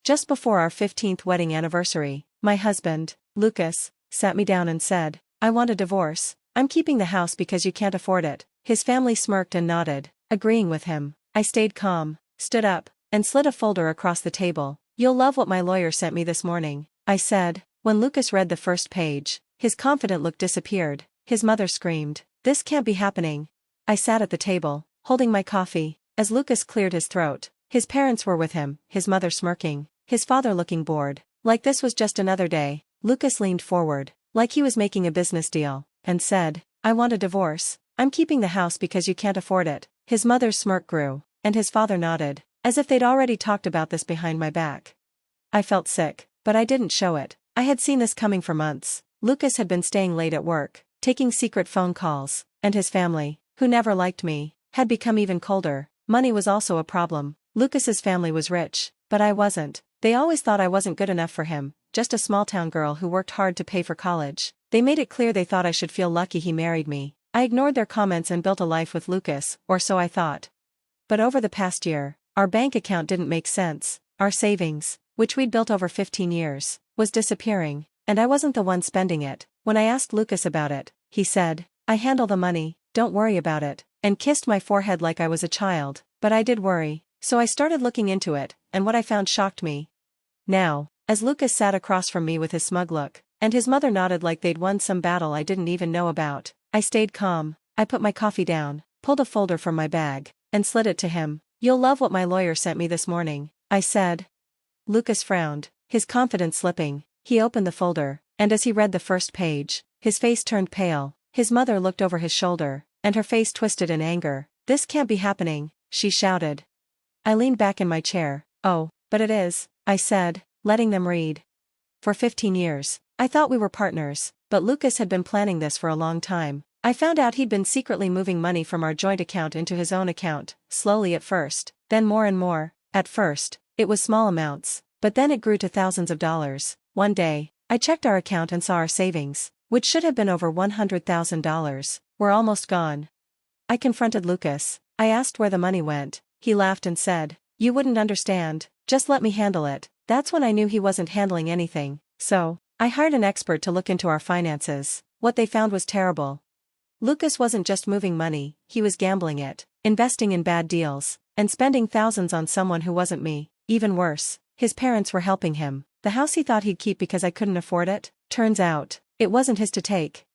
just before our 15th wedding anniversary. My husband, Lucas, sat me down and said, "I want a divorce. I'm keeping the house because you can't afford it." His family smirked and nodded, agreeing with him. I stayed calm, stood up, and slid a folder across the table. "You'll love what my lawyer sent me this morning," I said. When Lucas read the first page, his confident look disappeared. His mother screamed, "This can't be happening." I sat at the table, holding my coffee, as Lucas cleared his throat. His parents were with him, his mother smirking, his father looking bored. Like this was just another day. Lucas leaned forward, like he was making a business deal, and said, "I want a divorce. I'm keeping the house because you can't afford it." His mother's smirk grew, and his father nodded, as if they'd already talked about this behind my back. I felt sick, but I didn't show it. I had seen this coming for months. Lucas had been staying late at work, taking secret phone calls, and his family, who never liked me, had become even colder. Money was also a problem. Lucas's family was rich, but I wasn't. They always thought I wasn't good enough for him, just a small-town girl who worked hard to pay for college. They made it clear they thought I should feel lucky he married me. I ignored their comments and built a life with Lucas, or so I thought. But over the past year, our bank account didn't make sense. Our savings, which we'd built over 15 years, was disappearing, and I wasn't the one spending it. When I asked Lucas about it, he said, "I handle the money, don't worry about it," and kissed my forehead like I was a child. But I did worry, so I started looking into it, and what I found shocked me. Now, as Lucas sat across from me with his smug look, and his mother nodded like they'd won some battle I didn't even know about, I stayed calm. I put my coffee down, pulled a folder from my bag, and slid it to him. "You'll love what my lawyer sent me this morning," I said. Lucas frowned, his confidence slipping. He opened the folder, and as he read the first page, his face turned pale. His mother looked over his shoulder, and her face twisted in anger. "This can't be happening," she shouted. I leaned back in my chair. "Oh, but it is," I said, letting them read. "For 15 years, I thought we were partners, but Lucas had been planning this for a long time. I found out he'd been secretly moving money from our joint account into his own account, slowly at first, then more and more. At first, it was small amounts, but then it grew to thousands of dollars. One day, I checked our account and saw our savings, which should have been over $100,000, were almost gone. I confronted Lucas. I asked where the money went. He laughed and said, "You wouldn't understand, just let me handle it." That's when I knew he wasn't handling anything. So, I hired an expert to look into our finances. What they found was terrible. Lucas wasn't just moving money, he was gambling it, investing in bad deals, and spending thousands on someone who wasn't me. Even worse, his parents were helping him. The house he thought he'd keep because I couldn't afford it, turns out, it wasn't his to take.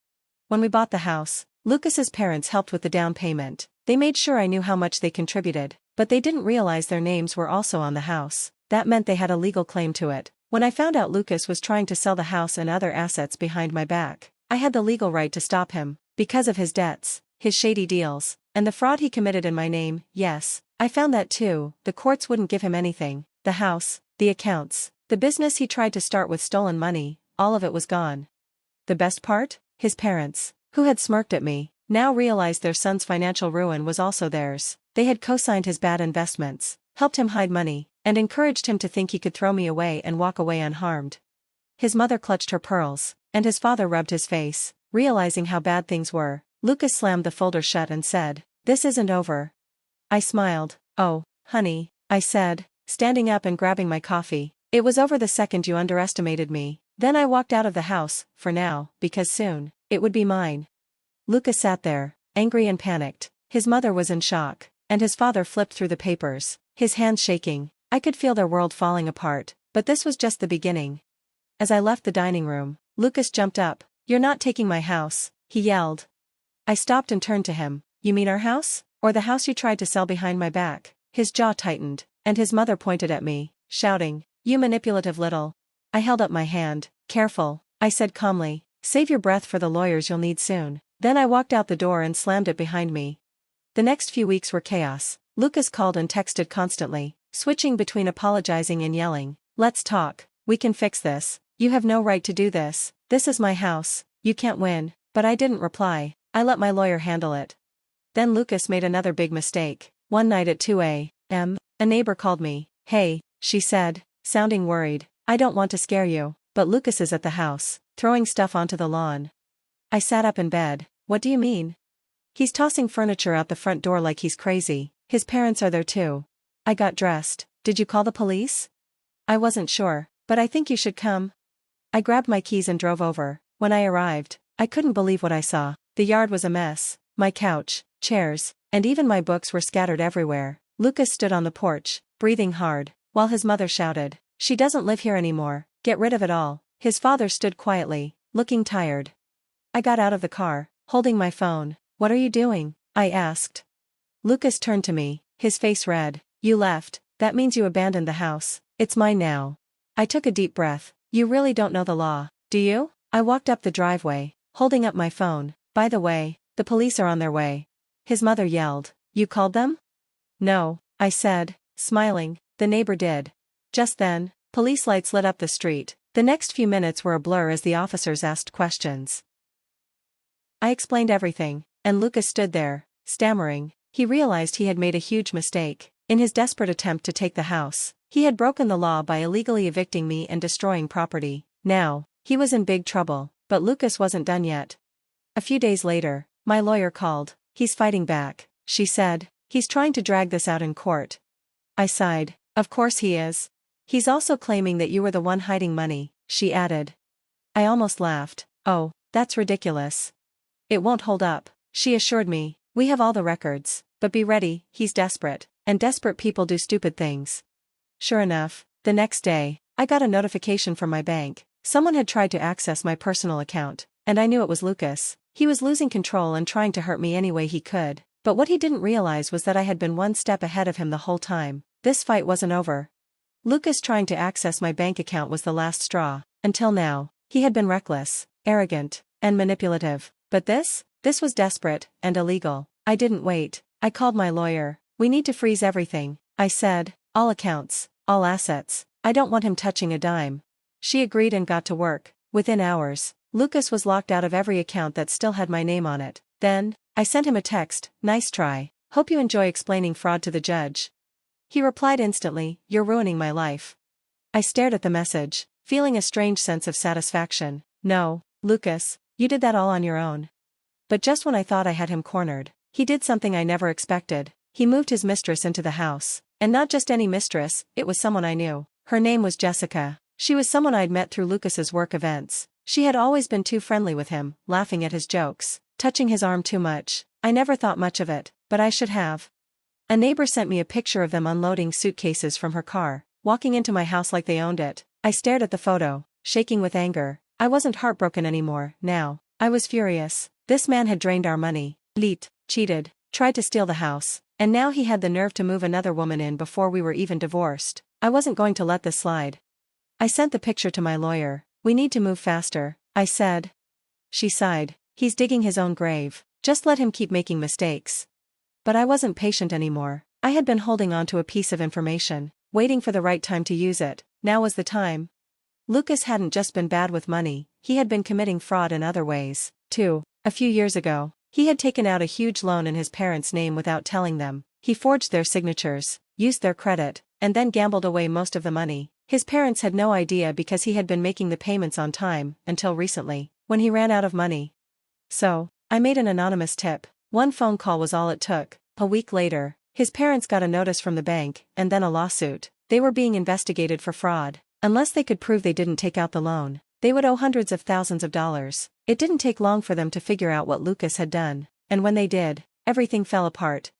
When we bought the house, Lucas's parents helped with the down payment. They made sure I knew how much they contributed, but they didn't realize their names were also on the house. That meant they had a legal claim to it. When I found out Lucas was trying to sell the house and other assets behind my back, I had the legal right to stop him. Because of his debts, his shady deals, and the fraud he committed in my name. Yes, I found that too. The courts wouldn't give him anything. The house, the accounts, the business he tried to start with stolen money, all of it was gone. The best part? His parents, who had smirked at me, now realized their son's financial ruin was also theirs. They had co-signed his bad investments, helped him hide money, and encouraged him to think he could throw me away and walk away unharmed. His mother clutched her pearls, and his father rubbed his face, realizing how bad things were. Lucas slammed the folder shut and said, "This isn't over." I smiled. "Oh, honey," I said, standing up and grabbing my coffee. "It was over the second you underestimated me." Then I walked out of the house, for now, because soon, it would be mine. Lucas sat there, angry and panicked. His mother was in shock, and his father flipped through the papers, his hands shaking. I could feel their world falling apart, but this was just the beginning. As I left the dining room, Lucas jumped up. "You're not taking my house," he yelled. I stopped and turned to him. "You mean our house? Or the house you tried to sell behind my back?" His jaw tightened, and his mother pointed at me, shouting, "You manipulative little." I held up my hand. "Careful," I said calmly. "Save your breath for the lawyers you'll need soon." Then I walked out the door and slammed it behind me. The next few weeks were chaos. Lucas called and texted constantly, switching between apologizing and yelling, "Let's talk. We can fix this. You have no right to do this. This is my house. You can't win." But I didn't reply. I let my lawyer handle it. Then Lucas made another big mistake. One night at 2 a.m., a neighbor called me. "Hey," she said, sounding worried. "I don't want to scare you, but Lucas is at the house, throwing stuff onto the lawn." I sat up in bed. "What do you mean?" "He's tossing furniture out the front door like he's crazy. His parents are there too." I got dressed. "Did you call the police?" I wasn't sure, but I think you should come. I grabbed my keys and drove over. When I arrived, I couldn't believe what I saw. The yard was a mess. My couch, chairs, and even my books were scattered everywhere. Lucas stood on the porch, breathing hard, while his mother shouted, "She doesn't live here anymore, get rid of it all." His father stood quietly, looking tired. I got out of the car, holding my phone. "What are you doing?" I asked. Lucas turned to me, his face red. "You left, that means you abandoned the house. It's mine now." I took a deep breath. "You really don't know the law, do you?" I walked up the driveway, holding up my phone. "By the way, the police are on their way." His mother yelled. "You called them?" "No," I said, smiling. "The neighbor did." Just then, police lights lit up the street. The next few minutes were a blur as the officers asked questions. I explained everything, and Lucas stood there, stammering. He realized he had made a huge mistake. In his desperate attempt to take the house, he had broken the law by illegally evicting me and destroying property. Now, he was in big trouble, but Lucas wasn't done yet. A few days later, my lawyer called. "He's fighting back," she said. "He's trying to drag this out in court." I sighed. "Of course he is. He's also claiming that you were the one hiding money," she added. I almost laughed. "Oh, that's ridiculous." "It won't hold up," she assured me. "We have all the records, but be ready, he's desperate, and desperate people do stupid things." Sure enough, the next day, I got a notification from my bank. Someone had tried to access my personal account, and I knew it was Lucas. He was losing control and trying to hurt me any way he could, but what he didn't realize was that I had been one step ahead of him the whole time. This fight wasn't over. Lucas trying to access my bank account was the last straw. Until now, he had been reckless, arrogant, and manipulative. But this was desperate and illegal. I didn't wait. I called my lawyer. "We need to freeze everything," I said. "All accounts, all assets. I don't want him touching a dime." She agreed and got to work. Within hours, Lucas was locked out of every account that still had my name on it. Then, I sent him a text, "Nice try. Hope you enjoy explaining fraud to the judge." He replied instantly, "You're ruining my life." I stared at the message, feeling a strange sense of satisfaction. "No, Lucas, you did that all on your own." But just when I thought I had him cornered, he did something I never expected. He moved his mistress into the house. And not just any mistress, it was someone I knew. Her name was Jessica. She was someone I'd met through Lucas's work events. She had always been too friendly with him, laughing at his jokes, touching his arm too much. I never thought much of it, but I should have. A neighbor sent me a picture of them unloading suitcases from her car, walking into my house like they owned it. I stared at the photo, shaking with anger. I wasn't heartbroken anymore, now. I was furious. This man had drained our money, cheated, tried to steal the house, and now he had the nerve to move another woman in before we were even divorced. I wasn't going to let this slide. I sent the picture to my lawyer. "We need to move faster," I said. She sighed. "He's digging his own grave. Just let him keep making mistakes." But I wasn't patient anymore. I had been holding on to a piece of information, waiting for the right time to use it. Now was the time. Lucas hadn't just been bad with money, he had been committing fraud in other ways, too. A few years ago, he had taken out a huge loan in his parents' name without telling them. He forged their signatures, used their credit, and then gambled away most of the money. His parents had no idea because he had been making the payments on time, until recently, when he ran out of money. So, I made an anonymous tip. One phone call was all it took. A week later, his parents got a notice from the bank, and then a lawsuit. They were being investigated for fraud. Unless they could prove they didn't take out the loan, they would owe hundreds of thousands of dollars. It didn't take long for them to figure out what Lucas had done, and when they did, everything fell apart.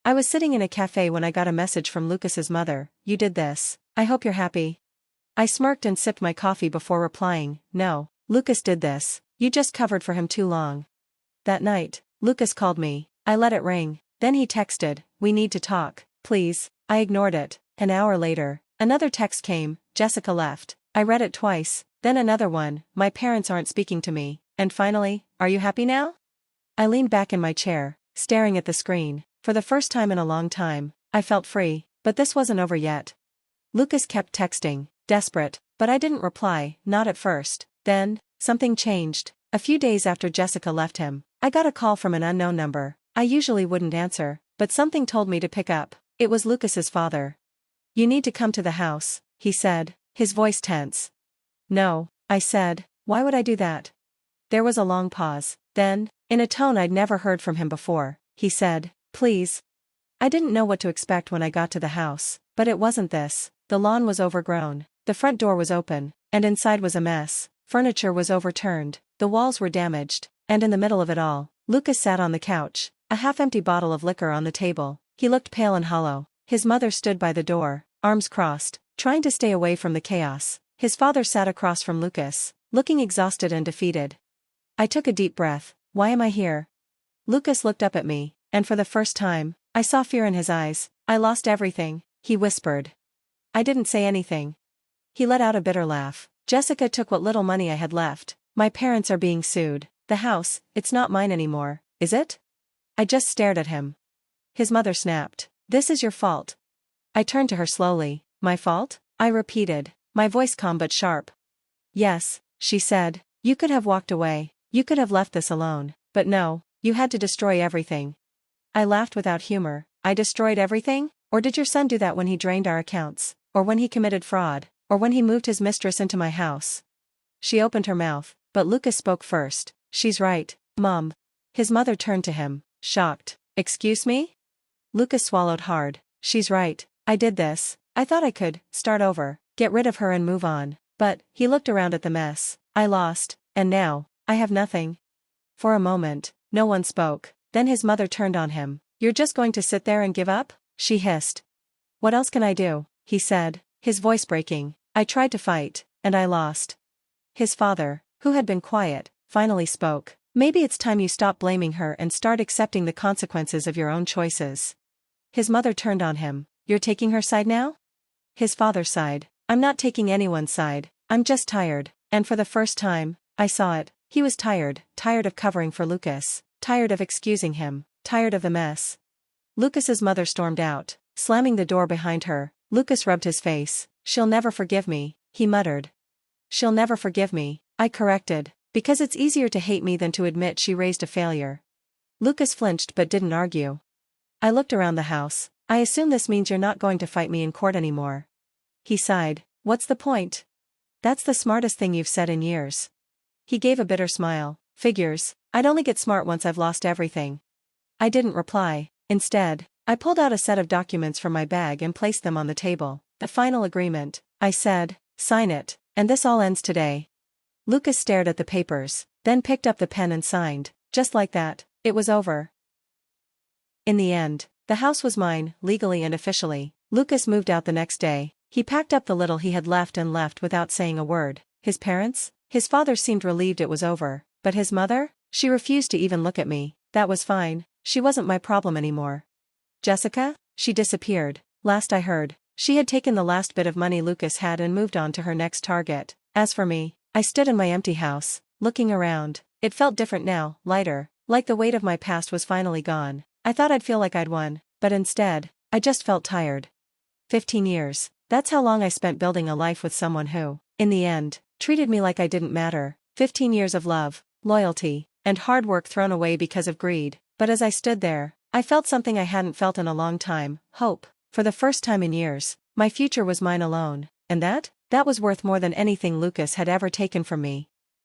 I was sitting in a cafe when I got a message from Lucas's mother. "You did this. I hope you're happy." I smirked and sipped my coffee before replying, "No, Lucas did this. You just covered for him too long." That night, Lucas called me. I let it ring. Then he texted, "We need to talk, please." I ignored it. An hour later, another text came, "Jessica left." I read it twice, then another one, "My parents aren't speaking to me." And finally, "Are you happy now?" I leaned back in my chair, staring at the screen. For the first time in a long time, I felt free, but this wasn't over yet. Lucas kept texting, desperate, but I didn't reply, not at first. Then, something changed. A few days after Jessica left him, I got a call from an unknown number. I usually wouldn't answer, but something told me to pick up. It was Lucas's father. "You need to come to the house," he said, his voice tense. "No," I said. "Why would I do that?" There was a long pause. Then, in a tone I'd never heard from him before, he said, "Please." I didn't know what to expect when I got to the house, but it wasn't this. The lawn was overgrown. The front door was open, and inside was a mess. Furniture was overturned, the walls were damaged, and in the middle of it all, Lucas sat on the couch, a half-empty bottle of liquor on the table. He looked pale and hollow. His mother stood by the door, arms crossed, trying to stay away from the chaos. His father sat across from Lucas, looking exhausted and defeated. I took a deep breath. Why am I here? Lucas looked up at me, and for the first time, I saw fear in his eyes. I lost everything, he whispered. I didn't say anything. He let out a bitter laugh. Jessica took what little money I had left. My parents are being sued. The house, it's not mine anymore, is it? I just stared at him. His mother snapped. This is your fault. I turned to her slowly. My fault? I repeated, my voice calm but sharp. Yes, she said. You could have walked away. You could have left this alone. But no, you had to destroy everything. I laughed without humor. I destroyed everything? Or did your son do that when he drained our accounts? Or when he committed fraud? Or when he moved his mistress into my house? She opened her mouth, but Lucas spoke first. She's right, Mom. His mother turned to him, shocked. Excuse me? Lucas swallowed hard. She's right. I did this. I thought I could start over, get rid of her and move on. But, he looked around at the mess. I lost, and now, I have nothing. For a moment, no one spoke. Then his mother turned on him. You're just going to sit there and give up? She hissed. What else can I do? He said, his voice breaking. I tried to fight, and I lost. His father, who had been quiet, finally spoke. Maybe it's time you stop blaming her and start accepting the consequences of your own choices. His mother turned on him. You're taking her side now? His father sighed. I'm not taking anyone's side. I'm just tired. And for the first time, I saw it. He was tired of covering for Lucas, tired of excusing him, tired of the mess. Lucas's mother stormed out, slamming the door behind her. Lucas rubbed his face. She'll never forgive me, he muttered. She'll never forgive me, I corrected, because it's easier to hate me than to admit she raised a failure. Lucas flinched but didn't argue. I looked around the house. I assume this means you're not going to fight me in court anymore. He sighed. What's the point? That's the smartest thing you've said in years. He gave a bitter smile. Figures, I'd only get smart once I've lost everything. I didn't reply. Instead, I pulled out a set of documents from my bag and placed them on the table. The final agreement, I said. Sign it, and this all ends today. Lucas stared at the papers, then picked up the pen and signed. Just like that, it was over. In the end, the house was mine, legally and officially. Lucas moved out the next day. He packed up the little he had left and left without saying a word. His parents? His father seemed relieved it was over, but his mother? She refused to even look at me. That was fine, she wasn't my problem anymore. Jessica? She disappeared. Last I heard, she had taken the last bit of money Lucas had and moved on to her next target. As for me, I stood in my empty house, looking around. It felt different now, lighter, like the weight of my past was finally gone. I thought I'd feel like I'd won, but instead, I just felt tired. 15 years. That's how long I spent building a life with someone who, in the end, treated me like I didn't matter. 15 years of love, loyalty, and hard work thrown away because of greed. But as I stood there, I felt something I hadn't felt in a long time, hope. For the first time in years, my future was mine alone, and that was worth more than anything Lucas had ever taken from me.